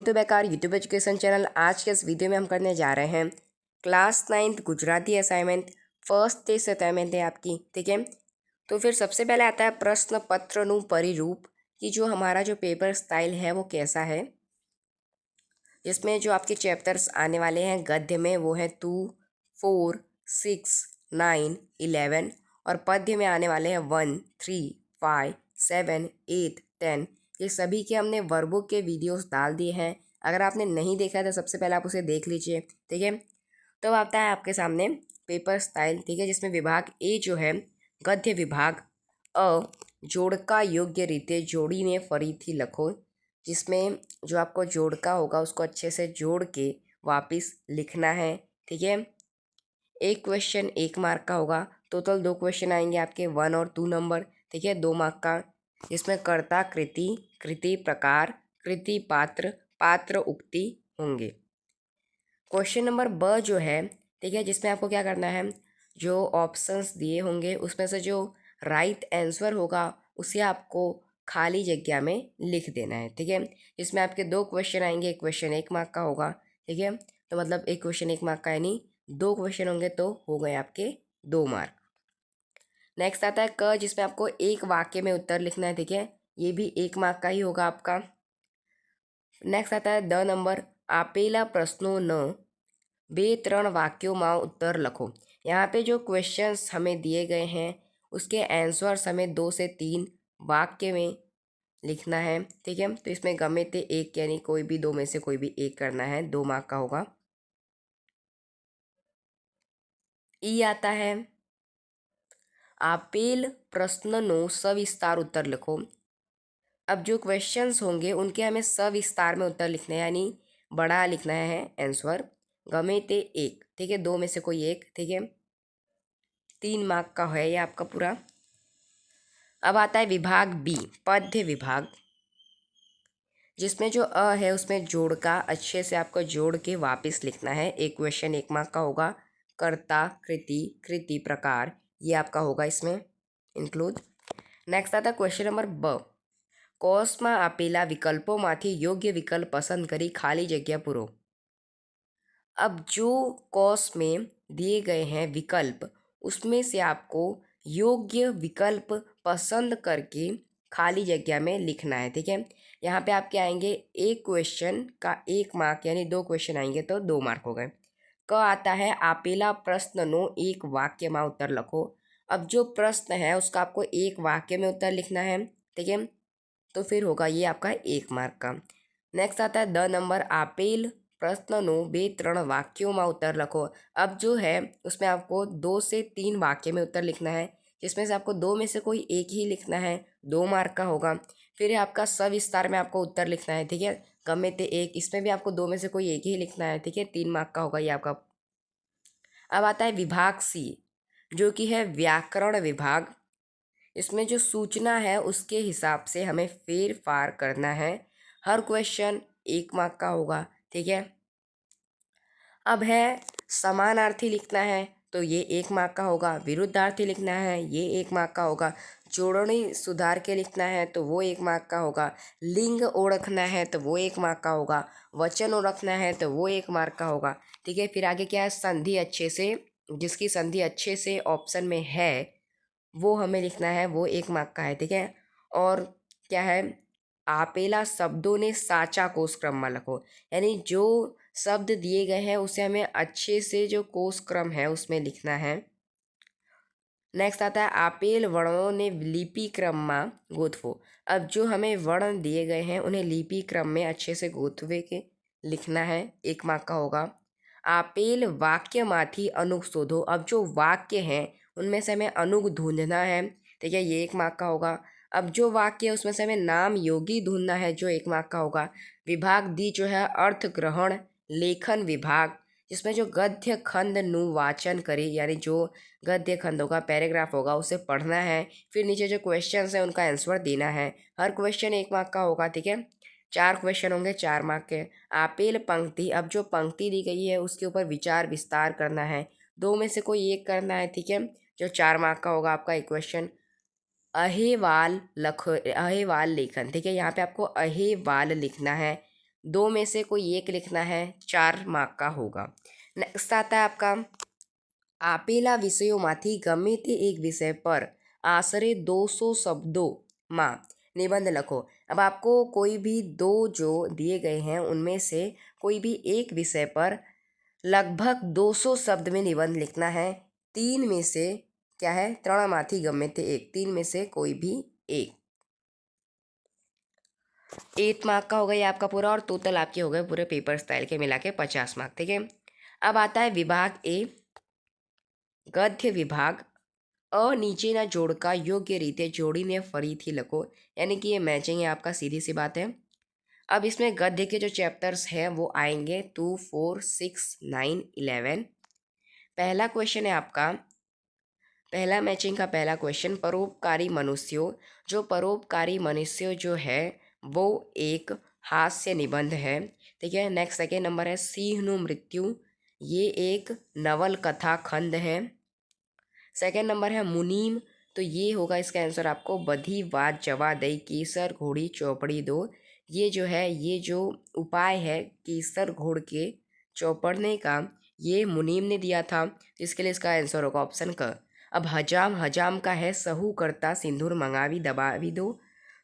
To बेकार YouTube education channel. आज के इस वीडियो में हम करने जा रहे हैं class 9th Gujarati assignment first test assignment है आपकी, ठीक है। तो फिर सबसे पहले आता है प्रश्न पत्रનું परिरूप कि जो हमारा जो पेपर स्टाइल है वो कैसा है, जिसमें जो आपके चैप्टर्स आने वाले हैं गद्य में वो है 2, 4, 6, 9, 11 और पद्य में आने वाले हैं 1, 3, 5, 7, 8, 10। ये सभी के हमने वर्बुक के वीडियोस डाल दिए हैं। अगर आपने नहीं देखा तो सबसे पहले आप उसे देख लीजिए, ठीक है। तो आता है आपके सामने पेपर स्टाइल, ठीक है, जिसमें विभाग ए जो है गद्य विभाग अ जोड़का योग्य रीते जोड़ीने फरीथी लखो, जिसमें जो आपको जोड़का होगा उसको अच्छे से जोड़ के वापस लिखना है, ठीक है। एक क्वेश्चन 1 मार्क का होगा, टोटल 2 क्वेश्चन आएंगे आपके 1 और 2 नंबर, ठीक है, 2 मार्क का, जिसमें कर्ता कृति, कृति प्रकार, कृति पात्र, पात्र उक्ति होंगे। क्वेश्चन नंबर ब जो है, ठीक है, जिसमें आपको क्या करना है, जो ऑप्शंस दिए होंगे उसमें से जो राइट आंसर होगा उसे आपको खाली जगह में लिख देना है, ठीक है। इसमें आपके 2 क्वेश्चन आएंगे, एक क्वेश्चन 1 मार्क का होगा, ठीक है। तो मतलब एक क्वेश्चन 1 मार्क का, यानी 2 क्वेश्चन होंगे तो हो गए आपके 2 मार्क। नेक्स्ट आता है क, जिसमें आपको एक वाक्य में उत्तर लिखना है, ठीक है, ये भी 1 मार्क का ही होगा आपका। नेक्स्ट आता है द नंबर, आपेला प्रश्नों 2-3 वाक्यों में उत्तर लखो। यहाँ पे जो क्वेश्चंस हमें दिए गए हैं उसके आंसर्स हमें 2 से 3 वाक्य में लिखना है, ठीक है। तो इसमें गमे ते एक, यानी कोई भी 2 में से कोई भी एक करना है, 2 मार्क का होगा। ई आता है आपेल प्रश्नों सविस्तार उत्तर लिखो। अब जो क्वेश्चंस होंगे उनके हमें सविस्तार में उत्तर लिखने हैं, यानी बड़ा लिखना है आंसर। गमे ते एक, ठीक है, 2 में से कोई एक, ठीक है, 3 मार्क का है ये आपका पूरा। अब आता है विभाग बी, पद्य विभाग, जिसमें जो अ है उसमें जोड़ का अच्छे से आपको जोड़ के वापस लिखना है। एक क्वेश्चन 1 मार्क का होगा, कर्ता कृति, कृति प्रकार, ये आपका होगा इसमें इंक्लूड। नेक्स्ट आता है क्वेश्चन नंबर ब, कोर्सમાં આપેલા વિકલ્પોમાંથી યોગ્ય વિકલ્પ પસંદ કરી ખાલી જગ્યા પૂરો। अब जो कोर्स में दिए गए हैं विकल्प उसमें से आपको योग्य विकल्प पसंद करके खाली जगह में लिखना है, ठीक है। यहाँ पे आपके आएंगे एक क्वेश्चन का 1 मार्क, यानी 2 क्वेश्चन आएंगे तो 2 मार्क हो गए। क आता है आपेला प्रश्नों एक वाक्य में उत्तर लिखो। अब जो प्रश्न है उसका आपको एक वाक्य में उत्तर लिखना है, ठीक है, तो फिर होगा ये आपका 1 मार्क का। नेक्स्ट आता है द नंबर, आपेल प्रश्नों 2-3 वाक्यों में उत्तर लिखो। अब जो है उसमें आपको 2 से 3 वाक्य में उत्तर लिखना है, जिसमें से आपको 2 में से कोई एक ही लिखना है, 2 मार्क का होगा। फिर आपका सविस्तार में आपको उत्तर लिखना है, ठीक है, गमे ते एक, इसमें भी आपको 2 में से कोई एक ही लिखना है, ठीक है, 3 मार्क का होगा ये आपका। अब आता है विभाग सी, जो कि है व्याकरण विभाग। इसमें जो सूचना है उसके हिसाब से हमें फेर फार करना है। हर क्वेश्चन 1 मार्क का होगा, ठीक है। अब है समानार्थी लिखना है तो ये 1 मार्क का होगा, विरुद्धार्थी लिखना है ये 1 मार्क का होगा, जोड़नी सुधार के लिखना है तो वो 1 मार्क का होगा, लिंग ओळखना है तो वो 1 मार्क का होगा, वचन ओळखना है तो वो 1 मार्क का होगा, ठीक है। फिर आगे क्या है, संधि अच्छे से, जिसकी संधि अच्छे से ऑप्शन में है वो हमें लिखना है, वो 1 मार्क का है, ठीक है। और क्या है, आपेला शब्दों ने साचा कोष क्रम में लिखो, यानी जो शब्द दिए गए हैं उसे हमें अच्छे से जो कोष क्रम है उसमें लिखना है। नेक्स्ट आता है आपेल वर्णों ने लिपि क्रम में गोथवो। अब जो हमें वर्ण दिए गए हैं उन्हें लिपि क्रम में अच्छे से गोथवे के लिखना है, 1 मार्क का होगा। आपेल वाक्य माथी अनुग शोधो। अब जो वाक्य हैं उनमें से हमें अनुग ढूंढना है, ठीक है, ये 1 मार्क का होगा। अब जो वाक्य है उसमें से हमें नाम योगी ढूंढना है, जो 1 मार्क का होगा। विभाग दी जो है अर्थ ग्रहण लेखन विभाग, जिसमें जो गद्य खंड नु वाचन करे, यानी जो गद्य खंड होगा, पैराग्राफ होगा, उसे पढ़ना है। फिर नीचे जो क्वेश्चंस हैं उनका आंसर देना है। हर क्वेश्चन 1 मार्क का होगा, ठीक है, 4 क्वेश्चन होंगे 4 मार्क के। आपेल पंक्ति, अब जो पंक्ति दी गई है उसके ऊपर विचार विस्तार करना है, 2 में से कोई एक करना है, ठीक है, जो 4 मार्क का होगा आपका एक क्वेश्चन। अहेवाल लेखन, ठीक है, यहाँ पे आपको अहेवाल लिखना है, दो में से कोई एक लिखना है, 4 मार्क का होगा। नेक्स्ट आता है आपका આપેલા વિષયોમાંથી ગમે તે એક વિષય પર आश्रे 200 शब्दों माँ निबंध लिखो। अब आपको कोई भी दो जो दिए गए हैं उनमें से कोई भी एक विषय पर लगभग 200 शब्द में निबंध लिखना है। तीन में से क्या है, ત્રણમાંથી ગમે તે एक, तीन में से कोई भी एक। 8 मार्क का हो गया ये आपका पूरा, और टोटल आपके हो गए पूरे पेपर स्टाइल के मिला के 50 मार्क। ठीक है, अब आता है विभाग ए, गद्य विभाग। નીચેના જોડકા યોગ્ય રીતે જોડીને ફરીથી લખો, यानी कि ये मैचिंग है आपका, सीधी सी बात है। अब इसमें गद्य के जो चैप्टर्स हैं वो आएंगे 2, 4, 6, 9, 11। पहला क्वेश्चन है आपका, पहला मैचिंग का पहला क्वेश्चन, परोपकारी मनुष्यों। जो परोपकारी मनुष्य जो है वो एक हास्य निबंध है। ठीक है, नेक्स्ट सेकेंड नंबर है सिंहनु मृत्यु, ये एक नवल कथा खंड है। सेकेंड नंबर है मुनीम, तो ये होगा इसका आंसर आपको, बधी बात जवा दई केसर घोड़ी चौपड़ी दो। ये जो है, ये जो उपाय है केसर घोड़ के चौपड़ने का, ये मुनीम ने दिया था, इसके लिए इसका आंसर होगा ऑप्शन क। अब हजाम, हजाम का है सहू करता सिंदूर मंगावी दबावी दो।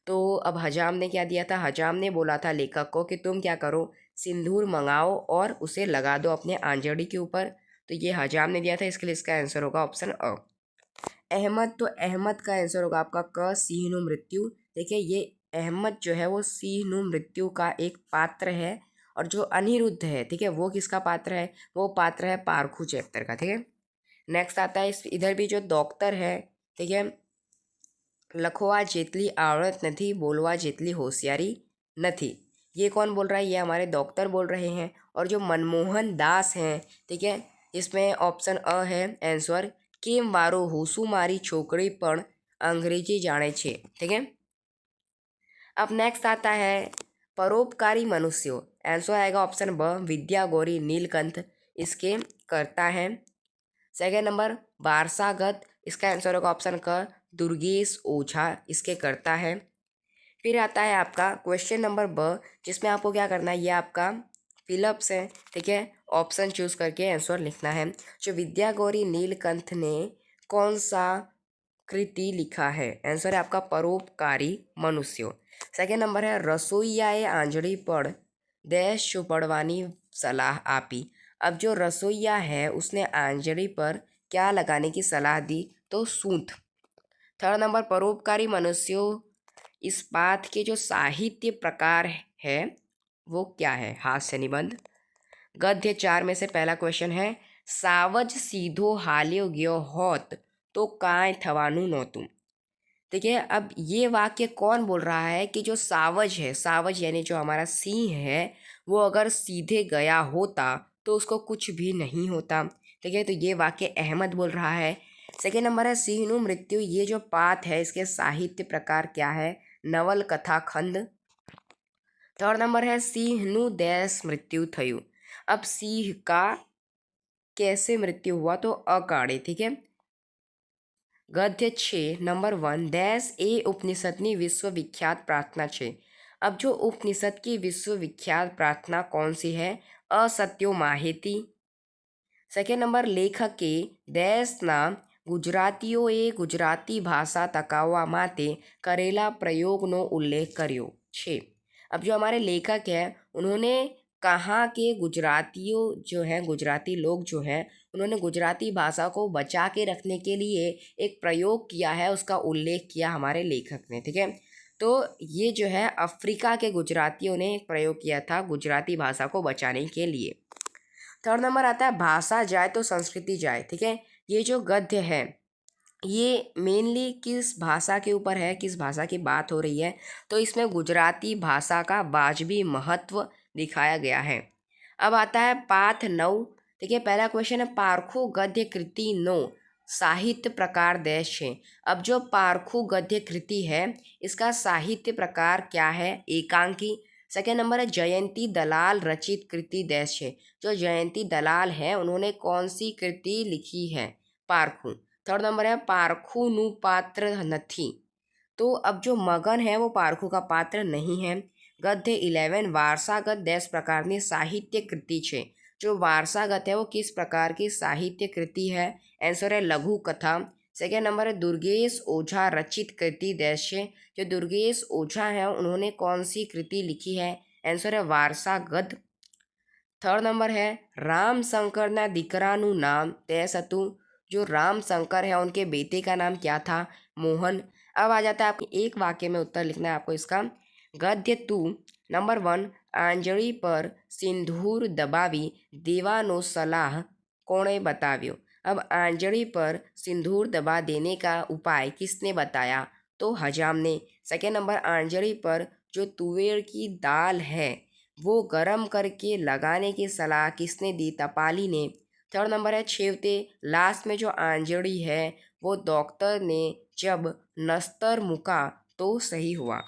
तो अब हजाम ने क्या दिया था, हजाम ने बोला था लेखक को कि तुम क्या करो, सिंदूर मंगाओ और उसे लगा दो अपने आंजड़ी के ऊपर। तो ये हजाम ने दिया था, इसके लिए इसका आंसर होगा ऑप्शन अ। अहमद, तो अहमद का आंसर होगा आपका क, सिंहनु मृत्यु। देखिए ये अहमद जो है वो सिंहनु मृत्यु का एक पात्र है, और जो अनिरुद्ध है, ठीक है, वो किसका पात्र है, वो पात्र है पारखू चैप्टर का। ठीक है, नेक्स्ट आता है इधर भी जो डॉक्टर है, ठीक है, લખવા જેટલી આવડત નથી, બોલવા જેટલી હોશિયારી નથી। ये कौन बोल रहा है, ये हमारे डॉक्टर बोल रहे हैं। और जो मनमोहन दास हैं, ठीक है, इसमें ऑप्शन अ है आंसर, કેમ વારો હુસુ મારી છોકરી પણ अंग्रेजी जाने छे। ठीक है, अब नेक्स्ट आता है परोपकारी मनुष्यों, आंसर आएगा ऑप्शन ब, विद्या गौरी नीलकंठ इसके करता है। सेकेंड नंबर वारसागत, इसका आंसर होगा ऑप्शन क, दुर्गेश ओझा इसके करता है। फिर आता है आपका क्वेश्चन नंबर ब, जिसमें आपको क्या करना है, ये आपका फिलअप्स है। ठीक है, ऑप्शन चूज करके आंसर लिखना है। जो विद्या गौरी नीलकंठ ने कौन सा कृति लिखा है, आंसर है आपका परोपकारी मनुष्यों। सेकेंड नंबर है रसोईयाए आंजड़ी पर देश चुपड़वानी सलाह आपी। अब जो रसोईया है उसने आंजड़ी पर क्या लगाने की सलाह दी, तो सूंठ। थर्ड नंबर परोपकारी मनुष्यों, इस बात के जो साहित्य प्रकार है वो क्या है, हास्य निबंध। गद्य 4 में से पहला क्वेश्चन है, सावज सीधो हाल्यो गयो होत तो काय थवानु नोतुम। ठीक है, अब ये वाक्य कौन बोल रहा है कि जो सावज है, सावज यानी जो हमारा सिंह है, वो अगर सीधे गया होता तो उसको कुछ भी नहीं होता। ठीक है, तो ये वाक्य अहमद बोल रहा है। सेकेंड नंबर है सिंहनु मृत्यु, ये जो पाठ है इसके साहित्य प्रकार क्या है, नवल कथा खंड। थर्ड नंबर है सिंहनु देश मृत्यु थयु। अब सिंह का कैसे मृत्यु हुआ, तो अकाળે। ठीक है, गद्य 6 नंबर 1, देश ए उपनिषदनी विश्वविख्यात प्रार्थना છે। अब जो उपनिषद की विश्वविख्यात प्रार्थना कौन सी है, असत्यो माहिती। सेकेंड नंबर लेखक के देशना ગુજરાતીઓએ ગુજરાતી ભાષા ટકાવવા માટે કરેલા પ્રયોગનો ઉલ્લેખ કર્યો છે। अब जो हमारे लेखक हैं उन्होंने कहाँ के गुजरातियों जो हैं, गुजराती लोग जो हैं, उन्होंने गुजराती भाषा को बचा के रखने के लिए एक प्रयोग किया है, उसका उल्लेख किया हमारे लेखक ने। ठीक है, तो ये जो है अफ्रीका के गुजरातियों ने एक प्रयोग किया था गुजराती भाषा को बचाने के लिए। थर्ड नंबर आता है भाषा जाए तो संस्कृति जाए। ठीक है, ये जो गद्य है ये मेनली किस भाषा के ऊपर है, किस भाषा की बात हो रही है, तो इसमें गुजराती भाषा का वाजबी महत्व दिखाया गया है। अब आता है पाठ 9। ठीक है, पहला क्वेश्चन है पारखू गद्य कृति नो साहित्य प्रकार देश है। अब जो पारखू गद्य कृति है इसका साहित्य प्रकार क्या है, एकांकी। सेकेंड नंबर है जयंती दलाल रचित कृति देश है। जो जयंती दलाल है उन्होंने कौन सी कृति लिखी है, पारखू। थर्ड नंबर है पारखू नु पात्र नथी। तो अब जो मगन है वो पारखू का पात्र नहीं है। ગદ્ય 11 વારસાગત દેશ પ્રકારની સાહિત્ય કૃતિ છે। जो वारसागत है वो किस प्रकार की साहित्य कृति है? आंसर है लघु कथा। सेकेंड नंबर है दुर्गेश ओझा रचित कृति देश है। जो दुर्गेश ओझा है उन्होंने कौन सी कृति लिखी है? आंसर है वारसागत। थर्ड नंबर है राम शंकर ना दीकरानु नाम तेस हतु। जो राम शंकर है उनके बेटे का नाम क्या था? मोहन। अब आ जाता है आपको एक वाक्य में उत्तर लिखना है आपको इसका। गद्य 2 नंबर 1 आंजड़ी पर सिंदूर दबावी देवानो सलाह कोणे बताव्यो। अब आंजड़ी पर सिंदूर दबा देने का उपाय किसने बताया? तो हजाम ने। सेकेंड नंबर आंजड़ी पर जो तुवेर की दाल है वो गरम करके लगाने की सलाह किसने दी? तपाली ने। थर्ड नंबर है छेवते लास्ट में जो आंजड़ी है वो डॉक्टर ने जब नस्तर मुका तो सही हुआ।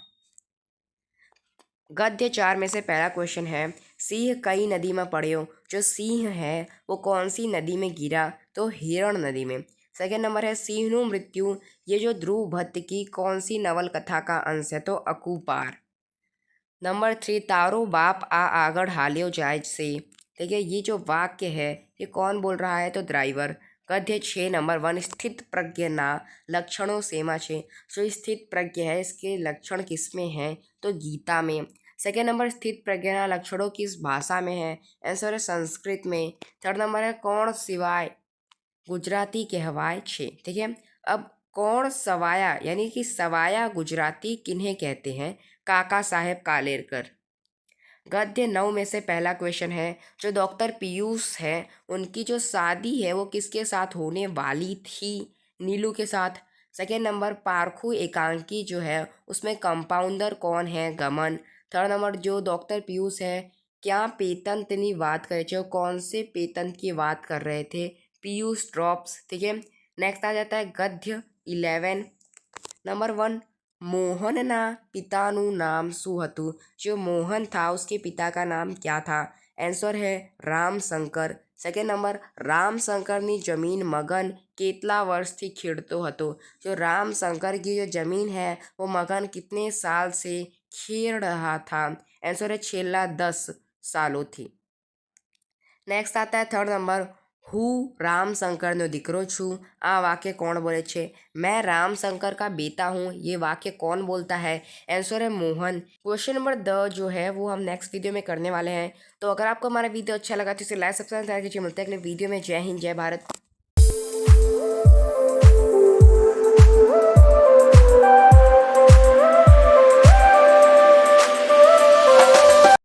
गद्य 4 में से पहला क्वेश्चन है सिंह कई नदी में पड़े। जो सिंह है वो कौन सी नदी में गिरा? तो हिरण नदी में। सेकेंड नंबर है सिंहनु मृत्यु ये जो ध्रुव भट्ट की कौन सी नवलकथा का अंश है? तो अकूपार। नंबर 3 तारो बाप आ आगड़ हालियो जाय से। ठीक है, ये जो वाक्य है ये कौन बोल रहा है? तो ड्राइवर। गद्य 6 नंबर 1 स्थित प्रज्ञ ना लक्षणों सेमा छे। जो स्थित प्रज्ञ है इसके लक्षण किस में हैं? तो गीता में। सेकेंड नंबर स्थित प्रज्ञा लक्षणों किस भाषा में है? आंसर है संस्कृत में। थर्ड नंबर है कौन सिवाय गुजराती कहवाय छे। ठीक है, अब कौन सवाया यानी कि सवाया गुजराती किन्हें कहते हैं? काका साहेब कालेरकर। गद्य 9 में से पहला क्वेश्चन है जो डॉक्टर पीयूष है उनकी जो शादी है वो किसके साथ होने वाली थी? नीलू के साथ। सेकेंड नंबर पारखू एकांकी जो है उसमें कंपाउंडर कौन है? गमन। थर्ड नंबर जो डॉक्टर पीयूष है क्या पेतंतनी बात करे थे? कौन से पेतंत की बात कर रहे थे? पीयूष ड्रॉप्स। ठीक है, नेक्स्ट आ जाता है गद्य 11 नंबर 1 मोहनना पितानु नाम शू हतु। जो मोहन था उसके पिता का नाम क्या था? आंसर है राम शंकर। सेकेंड नंबर राम शंकરની जमीन मगन કેટલા વર્ષથી ખેડતો હતો? जो राम शंकर की जो जमीन है वो मगन कितने साल से खेड़ रहा था? आंसर है छेल्ला 10 सालों थी। नेक्स्ट आता है थर्ड नंबर હું रामशंकरનો દીકરો છું। આ वाक्य कौन बोले छे? मैं रामशंकर का बेटा हूँ। ये वाक्य कौन बोलता है? आंसर है मोहन। क्वेश्चन नंबर 2 जो है वो हम नेक्स्ट वीडियो में करने वाले हैं। तो अगर आपको हमारा वीडियो अच्छा लगा तो इसे लाइक सब्सक्राइब कीजिए। मिलते हैं अगले वीडियो में। जय हिंद जय भारत।